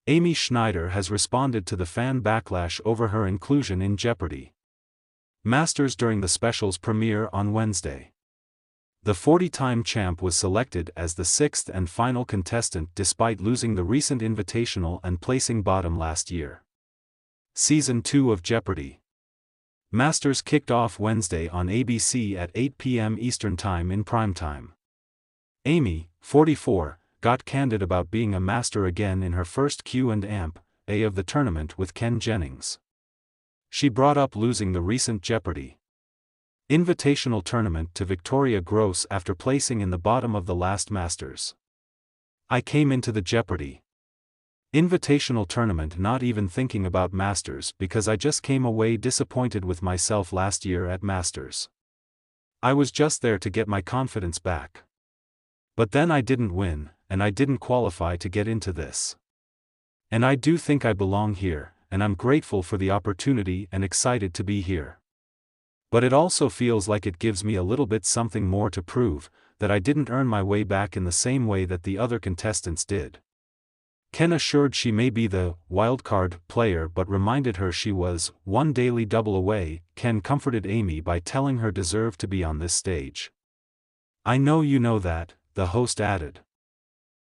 Amy Schneider has responded to the fan backlash over her inclusion in Jeopardy! Masters during the special's premiere on Wednesday. The 40-time champ was selected as the sixth and final contestant despite losing the recent Invitational and placing bottom last year. Season 2 of Jeopardy! Masters kicked off Wednesday on ABC at 8 p.m. Eastern Time in primetime. Amy, 44, got candid about being a master again in her first Q&A of the tournament with Jennings. She brought up losing the recent Jeopardy! Invitational tournament to Victoria Gross after placing in the bottom of the last Masters. I came into the Jeopardy! Invitational tournament not even thinking about Masters because I just came away disappointed with myself last year at Masters. I was just there to get my confidence back. But then I didn't win, and I didn't qualify to get into this. And I do think I belong here, and I'm grateful for the opportunity and excited to be here. But it also feels like it gives me a little bit something more to prove, that I didn't earn my way back in the same way that the other contestants did. Ken assured she may be the wildcard player but reminded her she was one daily double away. Ken comforted Amy by telling her deserved to be on this stage. I know you know that, the host added.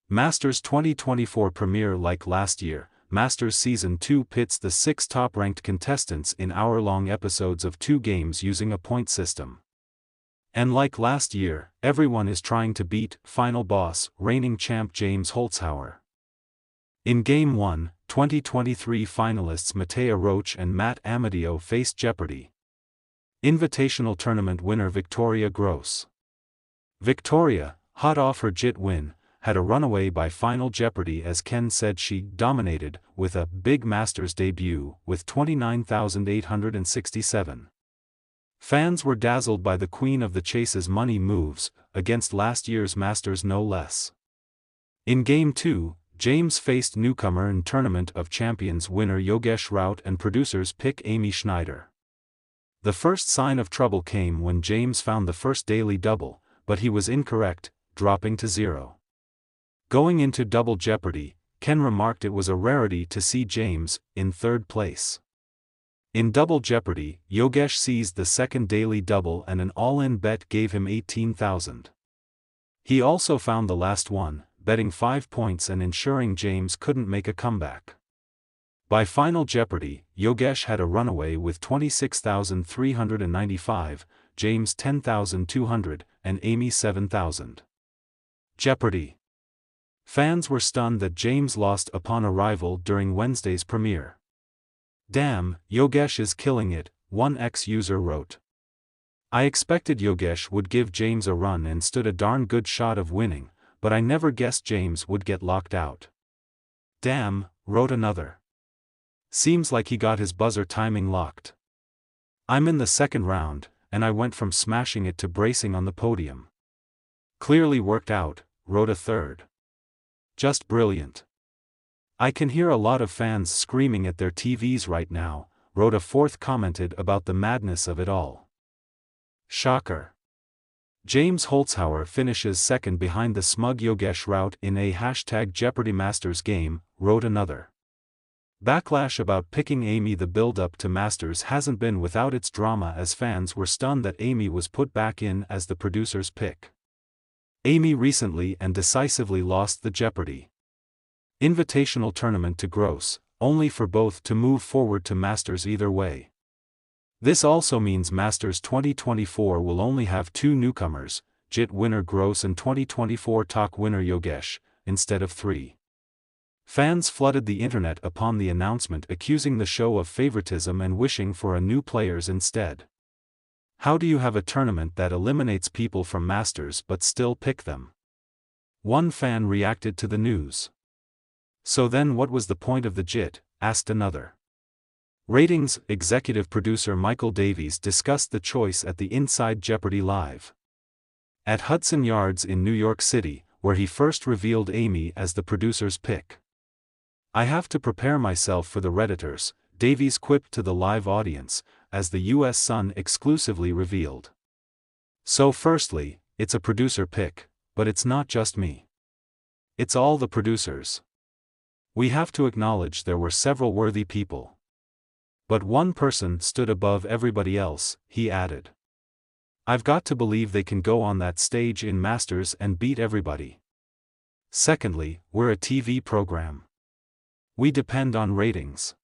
Masters 2024 premiere. Like last year, Masters Season 2 pits the 6 top-ranked contestants in hour-long episodes of 2 games using a point system. And like last year, everyone is trying to beat final boss, reigning champ James Holzhauer. In Game 1, 2023 finalists Matea Roach and Matt Amadio faced Jeopardy! Invitational tournament winner Victoria Gross. Victoria, hot off her JIT win, had a runaway by final Jeopardy! As Ken said she dominated, with a big Masters debut, with 29,867. Fans were dazzled by the Queen of the Chase's money moves, against last year's Masters no less. In Game 2, James faced newcomer and Tournament of Champions winner Yogesh Raut and producers pick Amy Schneider. The first sign of trouble came when James found the first daily double, but he was incorrect, dropping to 0. Going into Double Jeopardy! Ken remarked it was a rarity to see James in third place. In Double Jeopardy! Yogesh seized the second daily double and an all-in bet gave him 18,000. He also found the last one, betting 5 points and ensuring James couldn't make a comeback. By Final Jeopardy! Yogesh had a runaway with 26,395, James 10,200, and Amy 7,000. Jeopardy! Fans were stunned that James lost upon arrival during Wednesday's premiere. Damn, Yogesh is killing it, one ex-user wrote. I expected Yogesh would give James a run and stood a darn good shot of winning, but I never guessed James would get locked out. Damn, wrote another. Seems like he got his buzzer timing locked. I'm in the second round, and I went from smashing it to bracing on the podium. Clearly worked out, wrote a third. Just brilliant. I can hear a lot of fans screaming at their TVs right now, wrote a fourth. Commented about the madness of it all. Shocker. James Holzhauer finishes second behind the smug Yogesh Raut in a #Jeopardy Masters game, wrote another. Backlash about picking Amy. The build-up to Masters hasn't been without its drama as fans were stunned that Amy was put back in as the producer's pick. Amy recently and decisively lost the Jeopardy! Invitational tournament to Gross, only for both to move forward to Masters either way. This also means Masters 2024 will only have 2 newcomers, JIT winner Gross and 2024 talk winner Yogesh, instead of 3. Fans flooded the internet upon the announcement, accusing the show of favoritism and wishing for a new players instead. How do you have a tournament that eliminates people from Masters but still pick them? One fan reacted to the news. So then what was the point of the JIT? Asked another. Ratings executive producer Michael Davies discussed the choice at the Inside Jeopardy! Live at Hudson Yards in New York City, where he first revealed Amy as the producer's pick. I have to prepare myself for the Redditors, Davies quipped to the live audience, as the U.S. Sun exclusively revealed. So firstly, it's a producer pick, but it's not just me. It's all the producers. We have to acknowledge there were several worthy people. But one person stood above everybody else, he added. I've got to believe they can go on that stage in Masters and beat everybody. Secondly, we're a TV program. We depend on ratings.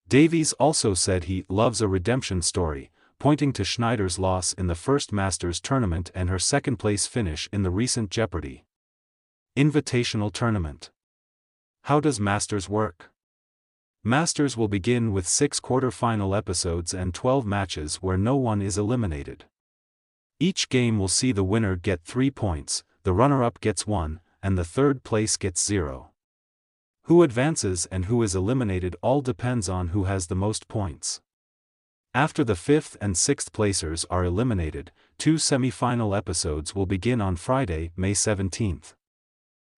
Davies also said he loves a redemption story, pointing to Schneider's loss in the first Masters tournament and her second-place finish in the recent Jeopardy! Invitational tournament. How does Masters work? Masters will begin with 6 quarter-final episodes and 12 matches where no one is eliminated. Each game will see the winner get 3 points, the runner-up gets 1, and the third place gets 0. Who advances and who is eliminated all depends on who has the most points. After the 5th and 6th placers are eliminated, 2 semi-final episodes will begin on Friday, May 17th.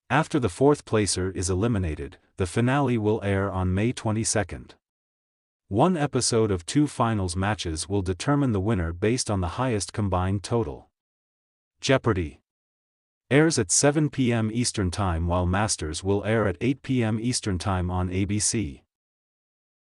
After the 4th placer is eliminated, the finale will air on May 22nd. One episode of 2 finals matches will determine the winner based on the highest combined total. Jeopardy! Airs at 7 p.m. Eastern Time while Masters will air at 8 p.m. Eastern Time on ABC.